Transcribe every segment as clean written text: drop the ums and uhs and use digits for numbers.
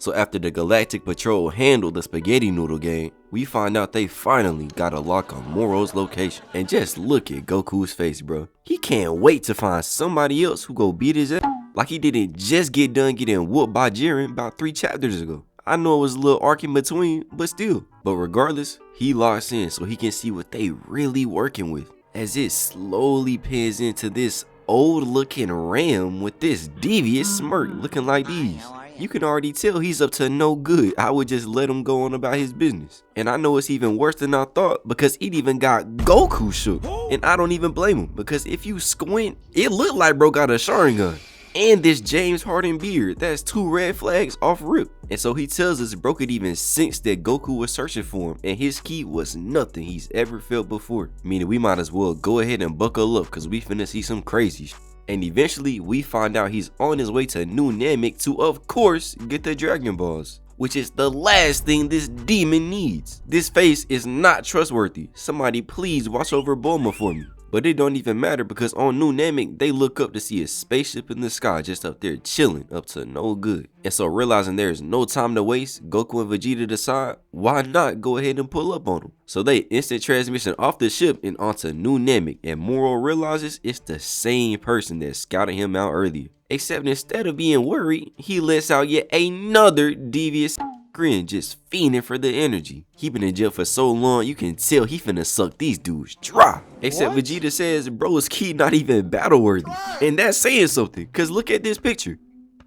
So after the Galactic Patrol handled the Spaghetti Noodle gang, we find out they finally got a lock on Moro's location. And just look at Goku's face, bro. He can't wait to find somebody else who go beat his ass. Like he didn't just get done getting whooped by Jiren about 3 chapters ago. I know it was a little arc in between, but still. But regardless, he locks in so he can see what they really working with. As it slowly pans into this old looking Ram with this devious smirk looking like these. You can already tell he's up to no good. I would just let him go on about his business. And I know it's even worse than I thought because it even got Goku shook. And I don't even blame him because if you squint, it looked like bro got a Sharingan. And this James Harden beard, that's 2 red flags off rip. And so he tells us bro could even sense that Goku was searching for him and his ki was nothing he's ever felt before. Meaning we might as well go ahead and buckle up because we finna see some crazy shit. And eventually we find out he's on his way to New Namek to of course get the Dragon Balls. Which is the last thing this demon needs. This face is not trustworthy. Somebody please watch over Bulma for me. But it don't even matter because on New Namek, they look up to see a spaceship in the sky just up there chilling up to no good. And so realizing there is no time to waste, Goku and Vegeta decide, why not go ahead and pull up on them? So they instant transmission off the ship and onto New Namek, and Moro realizes it's the same person that scouted him out earlier. Except instead of being worried, he lets out yet another devious grin, just fiending for the energy. He been in jail for so long, you can tell he finna suck these dudes dry. Except what? Vegeta says bro's ki not even battle worthy. And that's saying something, cause look at this picture.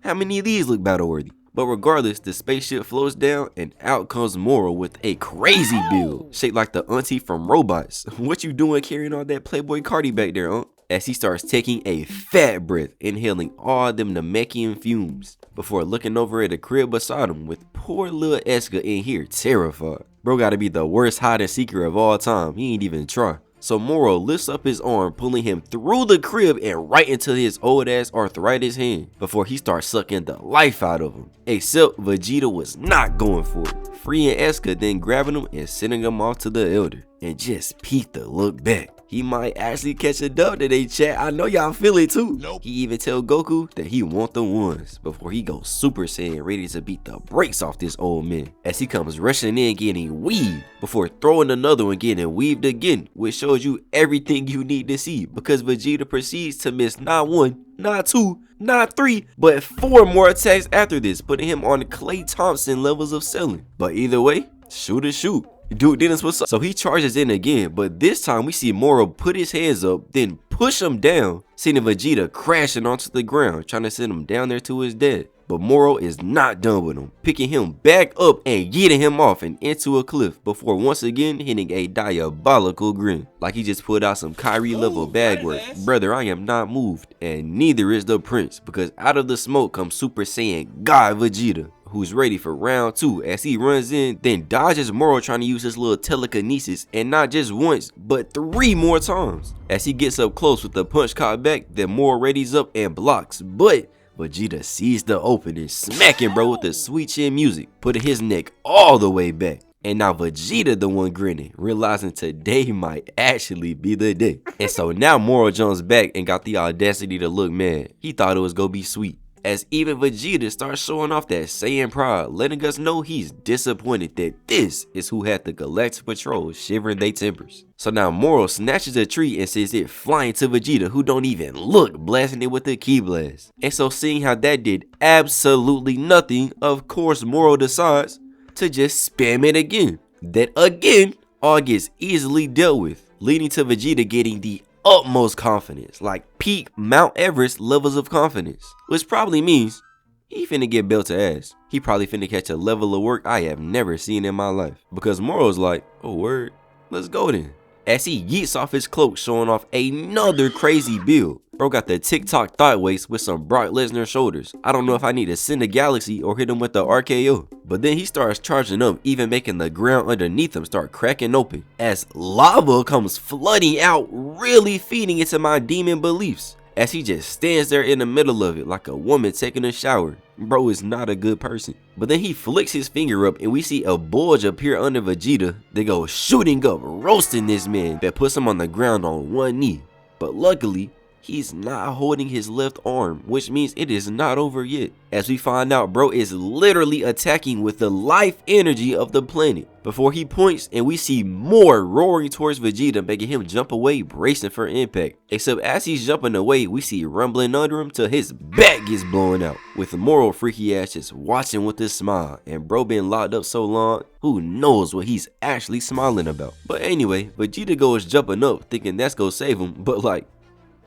How many of these look battle worthy? But regardless, the spaceship floats down and out comes Moro with a crazy build, shaped like the auntie from Robots. What you doing carrying all that Playboy Cardi back there, huh? As he starts taking a fat breath, inhaling all them Namekian fumes, before looking over at the crib beside him with poor little Eska in here terrified. Bro gotta be the worst hide and seeker of all time, he ain't even try. So Moro lifts up his arm, pulling him through the crib and right into his old ass arthritis hand, before he starts sucking the life out of him. Except Vegeta was not going for it, freeing Eska, then grabbing him and sending him off to the elder. And just peek the look back. He might actually catch a dub today, chat. I know y'all feel it too. Nope. He even tell Goku that he want the ones before he goes Super Saiyan, ready to beat the brakes off this old man. As he comes rushing in getting weaved before throwing another one getting weaved again, which shows you everything you need to see because Vegeta proceeds to miss not 1, not 2, not 3, but 4 more attacks after this, putting him on Klay Thompson levels of selling. But either way, shoot is shoot. Dude didn't switch up. So he charges in again, but this time we see Moro put his hands up, then push him down, sending Vegeta crashing onto the ground, trying to send him down there to his death. But Moro is not done with him, picking him back up and getting him off and into a cliff before once again hitting a diabolical grin. Like he just put out some Kyrie level bag work. Brother, I am not moved, and neither is the prince, because out of the smoke comes Super Saiyan God Vegeta, who's ready for round 2 as he runs in, then dodges Moro trying to use his little telekinesis, and not just once, but 3 more times. As he gets up close with the punch caught back, then Moro readies up and blocks, but Vegeta sees the opening, smacking bro with the sweet chin music, putting his neck all the way back. And now Vegeta the one grinning, realizing today might actually be the day. And so now Moro jumps back and got the audacity to look mad. He thought it was gonna be sweet. As even Vegeta starts showing off that Saiyan pride, letting us know he's disappointed that this is who had the Galactic Patrol shivering their tempers. So now Moro snatches a tree and sends it flying to Vegeta, who don't even look, blasting it with a ki blast. And so seeing how that did absolutely nothing, of course Moro decides to just spam it again. That again all gets easily dealt with, leading to Vegeta getting the utmost confidence, like peak Mount Everest levels of confidence, which probably means he finna get built to ass. He probably finna catch a level of work I have never seen in my life, because Moro's like, oh word, let's go then. As he yeets off his cloak, showing off another crazy build. Bro got the TikTok thigh waist with some Brock Lesnar shoulders. I don't know if I need to send a galaxy or hit him with the RKO. But then he starts charging up, even making the ground underneath him start cracking open, as lava comes flooding out, really feeding into my demon beliefs. As he just stands there in the middle of it like a woman taking a shower. Bro is not a good person. But then he flicks his finger up and we see a bulge appear under Vegeta. They go shooting up, roasting this man, that puts him on the ground on one knee. But luckily, he's not holding his left arm, which means it is not over yet. As we find out, bro is literally attacking with the life energy of the planet. Before he points, and we see Moro roaring towards Vegeta, making him jump away, bracing for impact. Except as he's jumping away, we see rumbling under him till his back gets blown out. With Moro freaky ass just watching with a smile, and bro been locked up so long, who knows what he's actually smiling about. But anyway, Vegeta goes jumping up, thinking that's gonna save him, but like,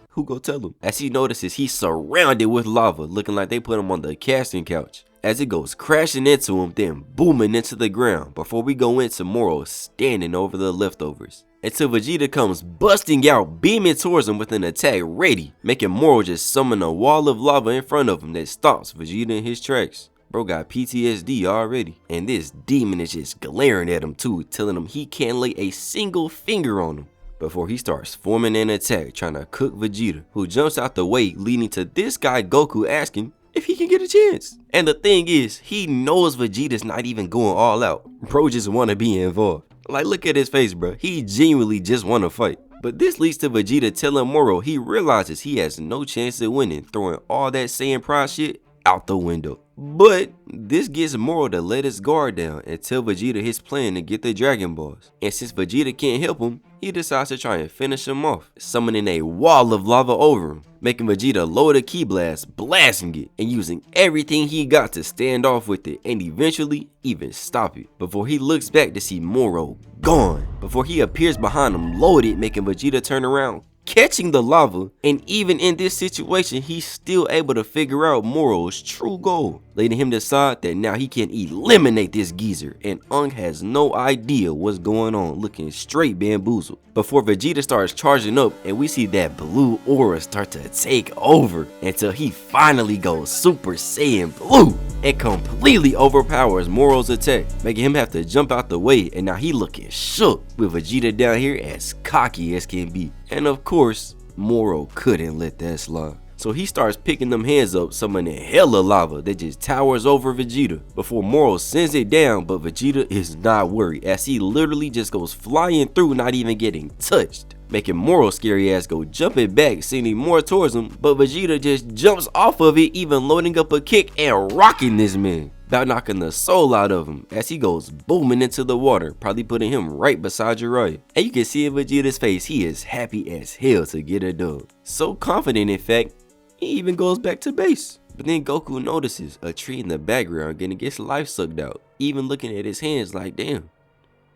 who go tell him? As he notices he's surrounded with lava, looking like they put him on the casting couch. As it goes crashing into him, then booming into the ground, before we go into Moro standing over the leftovers. Until Vegeta comes busting out, beaming towards him with an attack ready, making Moro just summon a wall of lava in front of him that stops Vegeta in his tracks. Bro got PTSD already, and this demon is just glaring at him too, telling him he can't lay a single finger on him. Before he starts forming an attack trying to cook Vegeta, who jumps out the way, leading to this guy Goku asking if he can get a chance. And the thing is, he knows Vegeta's not even going all out. Bro just want to be involved. Like, look at his face, bro. He genuinely just want to fight. But this leads to Vegeta telling Moro he realizes he has no chance of winning, throwing all that Saiyan pride shit out the window. But this gets Moro to let his guard down and tell Vegeta his plan to get the Dragon Balls. And since Vegeta can't help him, he decides to try and finish him off, summoning a wall of lava over him, making Vegeta lower the ki blast, blasting it, and using everything he got to stand off with it and eventually even stop it. Before he looks back to see Moro gone, before he appears behind him loaded, making Vegeta turn around, catching the lava. And even in this situation, he's still able to figure out Moro's true goal, letting him decide that now he can eliminate this geezer, and Ung has no idea what's going on, looking straight bamboozled. Before Vegeta starts charging up and we see that blue aura start to take over until he finally goes Super Saiyan Blue and completely overpowers Moro's attack, making him have to jump out the way, and now he looking shook with Vegeta down here as cocky as can be. And of course, Moro couldn't let that slide. So he starts picking them hands up, summoning hella lava that just towers over Vegeta before Moro sends it down, but Vegeta is not worried as he literally just goes flying through, not even getting touched, making Moro scary ass go jumping back, sending more towards him, but Vegeta just jumps off of it, even loading up a kick and rocking this man, about knocking the soul out of him as he goes booming into the water, probably putting him right beside Jiraiya. And you can see in Vegeta's face, he is happy as hell to get a dub. So confident, in fact, he even goes back to base. But then Goku notices a tree in the background getting its life sucked out, even looking at his hands like, damn,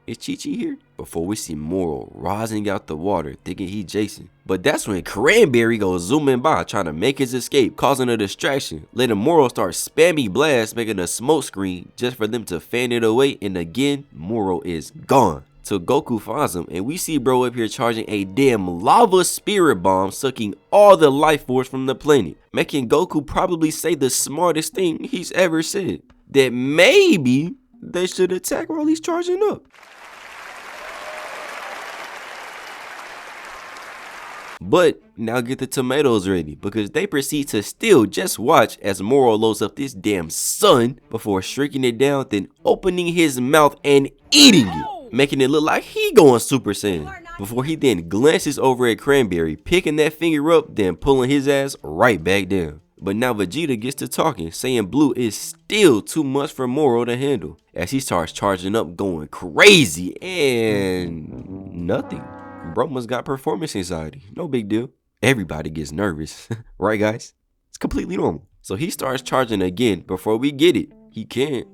is Chi-Chi here? Before we see Moro rising out the water, thinking he Jason. But that's when Cranberry goes zooming by, trying to make his escape, causing a distraction, letting Moro start spamming blasts, making a smoke screen just for them to fan it away, and again, Moro is gone. So Goku finds him, and we see bro up here charging a damn lava spirit bomb, sucking all the life force from the planet, making Goku probably say the smartest thing he's ever said, that maybe they should attack while he's charging up. But now get the tomatoes ready, because they proceed to still just watch as Moro loads up this damn sun before shrinking it down, then opening his mouth and eating it, making it look like he going Super Saiyan, before he then glances over at Cranberry, picking that finger up, then pulling his ass right back down. But now Vegeta gets to talking, saying blue is still too much for Moro to handle, as he starts charging up, going crazy, and nothing. Bro must got performance anxiety. No big deal. Everybody gets nervous. Right, guys? It's completely normal. So he starts charging again. Before we get it, he can't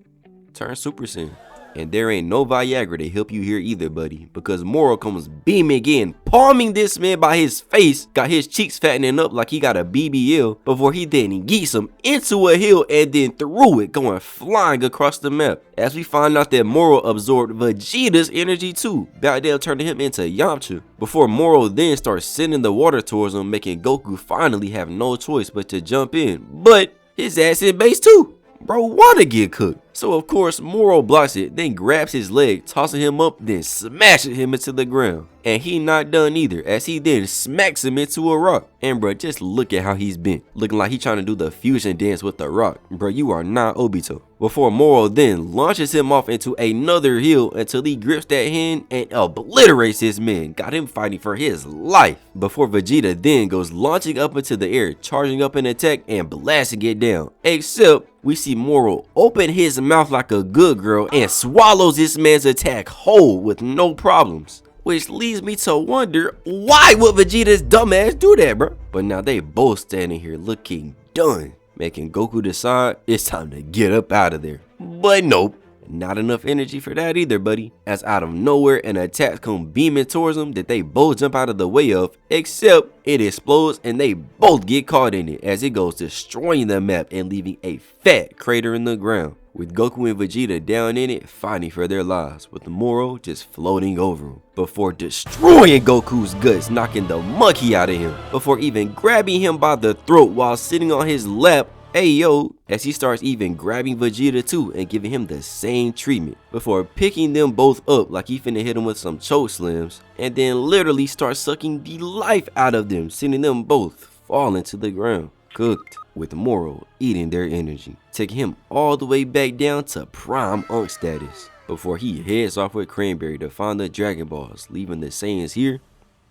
turn Super Saiyan. And there ain't no Viagra to help you here either, buddy, because Moro comes beaming in, palming this man by his face, got his cheeks fattening up like he got a BBL, before he then yeets him into a hill and then threw it, going flying across the map. As we find out that Moro absorbed Vegeta's energy too, about damn turning him into Yamcha, before Moro then starts sending the water towards him, making Goku finally have no choice but to jump in. But his ass in base too. Bro wanna get cooked. So of course Moro blocks it, then grabs his leg, tossing him up, then smashes him into the ground. And he not done either, as he then smacks him into a rock. And bruh, just look at how he's bent, looking like he trying to do the fusion dance with the rock. Bruh, you are not Obito. Before Moro then launches him off into another hill until he grips that hand and obliterates his man, got him fighting for his life. Before Vegeta then goes launching up into the air, charging up an attack and blasting it down. Except we see Moro open his mouth like a good girl and swallows this man's attack whole with no problems. Which leads me to wonder, why would Vegeta's dumbass do that, bro? But now they both standing here looking done, making Goku decide it's time to get up out of there. But nope, not enough energy for that either, buddy. As out of nowhere an attack comes beaming towards them that they both jump out of the way of, except it explodes and they both get caught in it as it goes destroying the map and leaving a fat crater in the ground, with Goku and Vegeta down in it fighting for their lives, with Moro just floating over them before destroying Goku's guts, knocking the monkey out of him, before even grabbing him by the throat while sitting on his lap. Ayo, as he starts even grabbing Vegeta too and giving him the same treatment, before picking them both up like he finna hit him with some choke slams, and then literally starts sucking the life out of them, sending them both falling to the ground, cooked, with Moro eating their energy, taking him all the way back down to prime Unk status, before he heads off with Cranberry to find the Dragon Balls, leaving the Saiyans here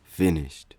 finished.